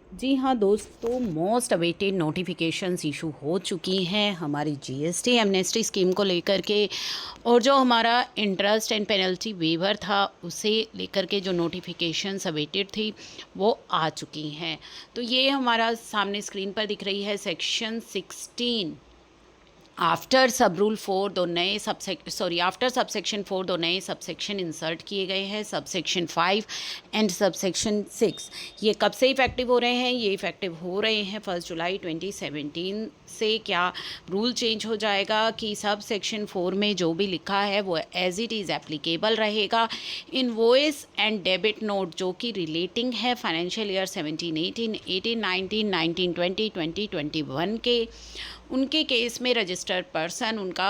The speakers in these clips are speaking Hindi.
जी हाँ दोस्तों, मोस्ट अवेटेड नोटिफिकेशंस इशू हो चुकी हैं हमारी जीएसटी एमनेस्टी स्कीम को लेकर के। और जो हमारा इंटरेस्ट एंड पेनल्टी वेवर था उसे लेकर के जो नोटिफिकेशंस अवेटेड थी वो आ चुकी हैं। तो ये हमारा सामने स्क्रीन पर दिख रही है सेक्शन 16। आफ्टर सब रूल 4 दो नए आफ्टर सबसेक्शन 4 दो नए सबसेक्शन इंसर्ट किए गए हैं, सबसेक्शन 5 एंड सबसेक्शन 6। ये कब से इफेक्टिव हो रहे हैं? ये इफेक्टिव हो रहे हैं 1 जुलाई 2017 से। क्या रूल चेंज हो जाएगा कि सब सेक्शन 4 में जो भी लिखा है वो एज इट इज़ एप्लीकेबल रहेगा। इनवॉइस एंड डेबिट नोट जो कि रिलेटिंग है फाइनेंशियल ईयर 17-18, 18-19, 19-20, 20-21 के, उनके केस में रजिस्टर्ड पर्सन उनका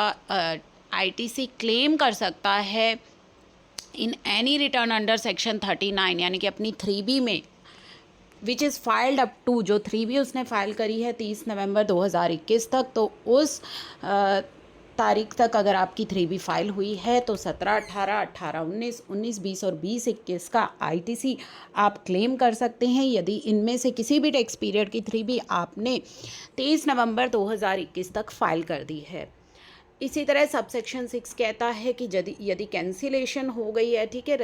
आईटीसी क्लेम कर सकता है in any return under section 39, यानी कि अपनी 3B में which is filed up to, जो 3B उसने फाइल करी है 30 नवंबर 2021 तक। तो उस तारीख तक अगर आपकी 3B फाइल हुई है तो 17, 18, 18, 19, 19, 20 और 20, 21 का आईटीसी आप क्लेम कर सकते हैं यदि इनमें से किसी भी टैक्स पीरियड की 3B आपने 23 नवंबर 2021 तक फाइल कर दी है। इसी तरह सबसेक्शन 6 कहता है कि यदि कैंसिलेशन हो गई है, ठीक है,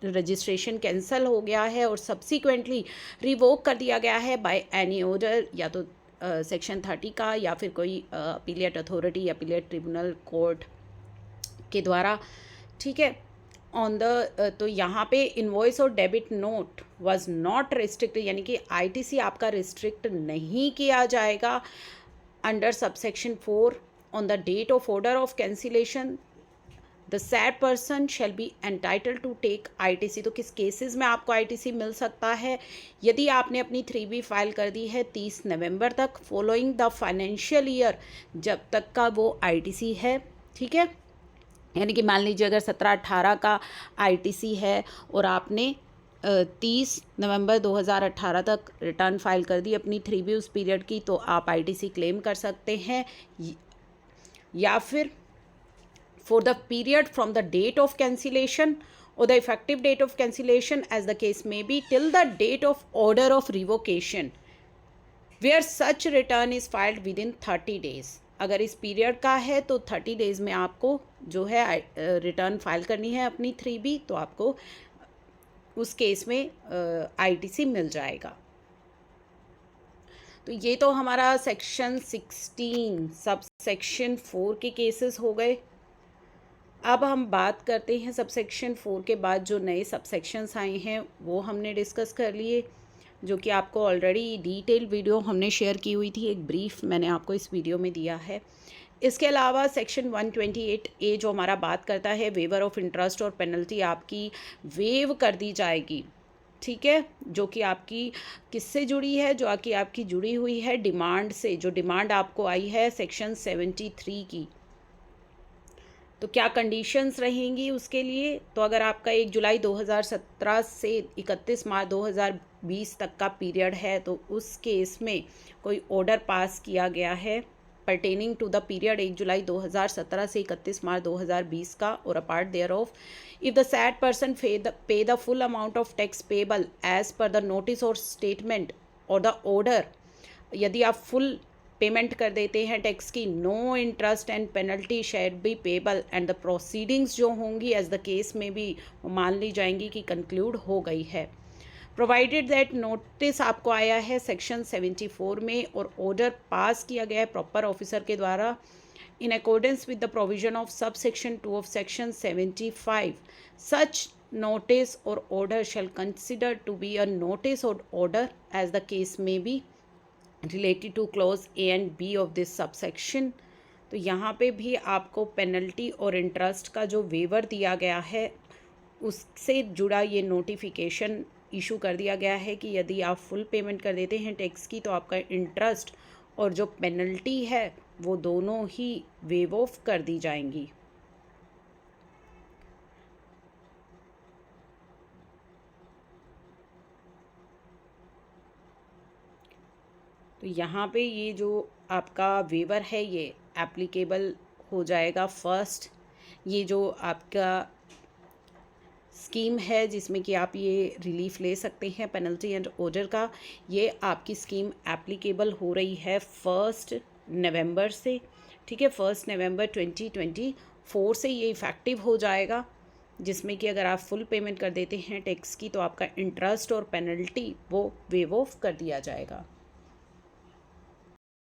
रजिस्ट्रेशन कैंसिल हो गया है और सब्सिक्वेंटली रिवोक कर दिया गया है बाय एनी ऑर्डर, या तो सेक्शन 30 का या फिर कोई अपीलिएट अथॉरिटी या अपीलिएट ट्रिब्यूनल कोर्ट के द्वारा, ठीक है, ऑन द तो यहाँ पे इनवॉइस और debit note was not restrict, यानी कि आईटीसी आपका रिस्ट्रिक्ट नहीं किया जाएगा under subsection 4 on the date of order of cancellation. The said person shall be entitle to take ITC. तो किस केसेस में आपको आईटीसी मिल सकता है? यदि आपने अपनी 3B फाइल कर दी है 30 नवंबर तक फॉलोइंग द फाइनेंशियल ईयर, जब तक का वो आईटीसी है, ठीक है, यानी कि मान लीजिए अगर 17-18 का आईटीसी है और आपने 30 नवंबर 2018 तक रिटर्न फाइल कर दी अपनी 3B उस पीरियड की, तो आप आईटीसी क्लेम कर सकते हैं। या फिर for the period from the date of cancellation or the effective date of cancellation as the case may be till the date of order of revocation where such return is filed within 30 days। अगर इस पीरियड का है तो 30 डेज़ में आपको जो है रिटर्न फाइल करनी है अपनी 3B, तो आपको उस केस में आईटीसी मिल जाएगा। तो ये तो हमारा सेक्शन 16 सब सेक्शन 4 के केसेस हो गए। अब हम बात करते हैं सबसेक्शन 4 के बाद जो नए सबसेक्शंस आए हैं वो हमने डिस्कस कर लिए, जो कि आपको ऑलरेडी डिटेल वीडियो हमने शेयर की हुई थी, एक ब्रीफ मैंने आपको इस वीडियो में दिया है। इसके अलावा सेक्शन 128A जो हमारा बात करता है वेवर ऑफ इंटरेस्ट और पेनल्टी आपकी वेव कर दी जाएगी, ठीक है, जो कि आपकी किससे जुड़ी है? जो कि आपकी जुड़ी हुई है डिमांड से, जो डिमांड आपको आई है सेक्शन 73 की। तो क्या कंडीशंस रहेंगी उसके लिए? तो अगर आपका 1 जुलाई 2017 से 31 मार्च 2020 तक का पीरियड है तो उस केस में कोई ऑर्डर पास किया गया है pertaining to the period 1 जुलाई 2017 से 31 मार्च 2020 का, और apart thereof if the said person pay the full amount of tax payable as per the notice or statement or the order, यदि आप फुल पेमेंट कर देते हैं टैक्स की, no interest and penalty should be payable and the proceedings जो होंगी एज द केस में भी मान ली जाएंगी कि कंक्लूड हो गई है। प्रोवाइडेड दैट नोटिस आपको आया है सेक्शन 74 में और ऑर्डर पास किया गया है प्रॉपर ऑफिसर के द्वारा in accordance with the provision of sub section 2 of section 75, such notice or order shall consider to be a notice or order as the case may be related to clause A and B of this subsection। तो यहाँ पे भी आपको पेनल्टी और इंटरेस्ट का जो वेवर दिया गया है उससे जुड़ा ये नोटिफिकेशन इशू कर दिया गया है कि यदि आप फुल पेमेंट कर देते हैं टैक्स की तो आपका इंटरेस्ट और जो पेनल्टी है वो दोनों ही वेव ऑफ कर दी जाएंगी। तो यहाँ पे ये जो आपका वेवर है ये एप्लीकेबल हो जाएगा फर्स्ट, ये जो आपका स्कीम है जिसमें कि आप ये रिलीफ ले सकते हैं पेनल्टी एंड ऑर्डर का। ये आपकी स्कीम एप्लीकेबल हो रही है 1 नवंबर से, ठीक है। 1 नवंबर 2024 से ये इफ़ेक्टिव हो जाएगा, जिसमें कि अगर आप फुल पेमेंट कर देते हैं टैक्स की तो आपका इंटरेस्ट और पेनल्टी वो वेव ऑफ कर दिया जाएगा।